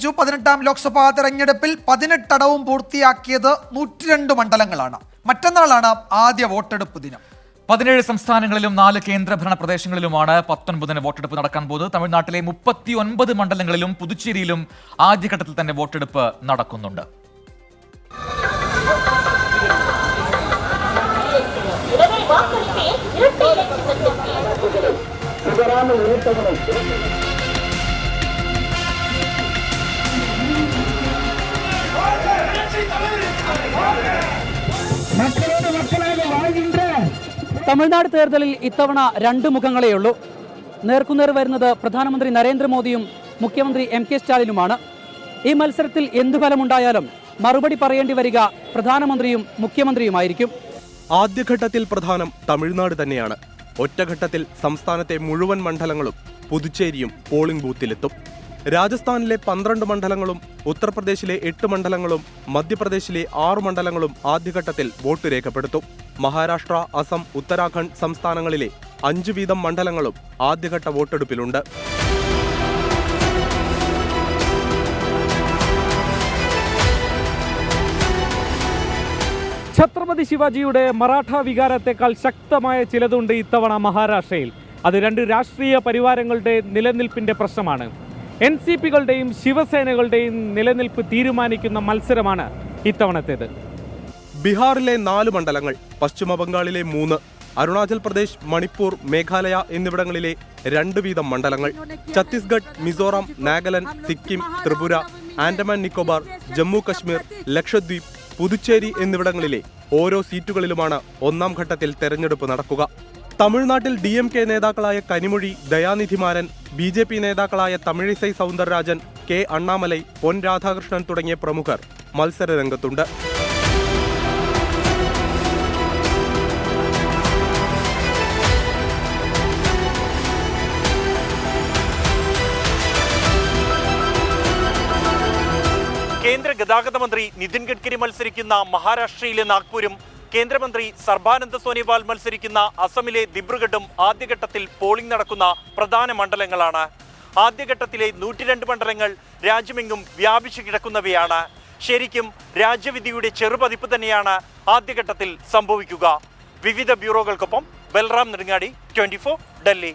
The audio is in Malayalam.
അവസാനിച്ചു. 18ാം ലോക്സഭാ തെരഞ്ഞെടുപ്പിൽ 18 പൂർത്തിയാക്കിയത് 102 മണ്ഡലങ്ങളാണ്. മറ്റന്നാളാണ് ആദ്യ വോട്ടെടുപ്പ് ദിനം. 17 സംസ്ഥാനങ്ങളിലും 4 കേന്ദ്രഭരണ പ്രദേശങ്ങളിലുമാണ് 19-ന് വോട്ടെടുപ്പ് നടക്കാൻ പോകുന്നത്. തമിഴ്നാട്ടിലെ 39 മണ്ഡലങ്ങളിലും പുതുച്ചേരിയിലും ആദ്യഘട്ടത്തിൽ തന്നെ വോട്ടെടുപ്പ് നടക്കുന്നുണ്ട്. തമിഴ്നാട് തെരഞ്ഞെടുപ്പിൽ ഇത്തവണ 2 മുഖങ്ങളെയുള്ളൂ. നേർക്കുനേർ വരുന്നത് പ്രധാനമന്ത്രി നരേന്ദ്രമോദിയും മുഖ്യമന്ത്രി MK സ്റ്റാലിനുമാണ്. ഈ മത്സരത്തിൽ എന്തു ഫലമുണ്ടായാലും മറുപടി പറയേണ്ടി വരിക പ്രധാനമന്ത്രിയും മുഖ്യമന്ത്രിയുമായിരിക്കും. ആദ്യഘട്ടത്തിൽ പ്രധാനം തമിഴ്നാട് തന്നെയാണ്. ഒറ്റഘട്ടത്തിൽ സംസ്ഥാനത്തെ മുഴുവൻ മണ്ഡലങ്ങളും പുതുച്ചേരിയും പോളിംഗ് ബൂത്തിലെത്തും. രാജസ്ഥാനിലെ 12 മണ്ഡലങ്ങളും ഉത്തർപ്രദേശിലെ 8 മണ്ഡലങ്ങളും മധ്യപ്രദേശിലെ 6 മണ്ഡലങ്ങളും ആദ്യഘട്ടത്തിൽ വോട്ട് രേഖപ്പെടുത്തും. മഹാരാഷ്ട്ര, അസം, ഉത്തരാഖണ്ഡ് സംസ്ഥാനങ്ങളിലെ 5 വീതം മണ്ഡലങ്ങളും ആദ്യഘട്ട വോട്ടെടുപ്പിലുണ്ട്. ഛത്രപതി ശിവാജിയുടെ മറാഠ വികാരത്തെക്കാൾ ശക്തമായ ചിലതുണ്ട് ഇത്തവണ മഹാരാഷ്ട്രയിൽ. അത് 2 രാഷ്ട്രീയ പരിവാരങ്ങളുടെ നിലനിൽപ്പിന്റെ പ്രശ്നമാണ്. NCPകളുടെയും ശിവസേനകളുടെയും നിലനിൽപ്പ് തീരുമാനിക്കുന്ന മത്സരമാണ് ഇത്തവണത്തേത്. ബീഹാറിലെ 4 മണ്ഡലങ്ങൾ, പശ്ചിമ ബംഗാളിലെ 3, അരുണാചൽ പ്രദേശ്, മണിപ്പൂർ, മേഘാലയ എന്നിവിടങ്ങളിലെ 2 വീതം മണ്ഡലങ്ങൾ, ഛത്തീസ്ഗഡ്, മിസോറാം, നാഗാലാൻഡ്, സിക്കിം, ത്രിപുര, ആൻഡമാൻ നിക്കോബാർ, ജമ്മു കശ്മീർ, ലക്ഷദ്വീപ്, പുതുച്ചേരി എന്നിവിടങ്ങളിലെ ഓരോ സീറ്റുകളിലുമാണ് 1ാം ഘട്ടത്തിൽ തെരഞ്ഞെടുപ്പ് നടക്കുക. തമിഴ്നാട്ടിൽ DMK നേതാക്കളായ കനിമൊഴി, ദയാനിധിമാരൻ, BJP നേതാക്കളായ തമിഴിസൈ സൗന്ദരരാജൻ, K അണ്ണാമലൈ, പൊൻ രാധാകൃഷ്ണൻ തുടങ്ങിയ പ്രമുഖർ മത്സരരംഗത്തുണ്ട്. കേന്ദ്ര ഗതാഗത മന്ത്രി നിതിൻ ഗഡ്കരി മത്സരിക്കുന്ന മഹാരാഷ്ട്രയിലെ നാഗ്പൂരും കേന്ദ്രമന്ത്രി സർബാനന്ദ സോനോവാൾ മത്സരിക്കുന്ന അസമിലെ ദിബ്രുഗഡും ആദ്യഘട്ടത്തിൽ പോളിംഗ് നടക്കുന്ന പ്രധാന മണ്ഡലങ്ങളാണ്. ആദ്യഘട്ടത്തിലെ 102 മണ്ഡലങ്ങൾ രാജ്യമെങ്ങും വ്യാപിച്ചു കിടക്കുന്നവയാണ്. ശരിക്കും രാജ്യവിധിയുടെ ചെറുപതിപ്പ് തന്നെയാണ് ആദ്യഘട്ടത്തിൽ സംഭവിക്കുക. വിവിധ ബ്യൂറോകൾക്കൊപ്പം ബൽറാം നെടുങ്ങാടി, 24 ഡൽഹി.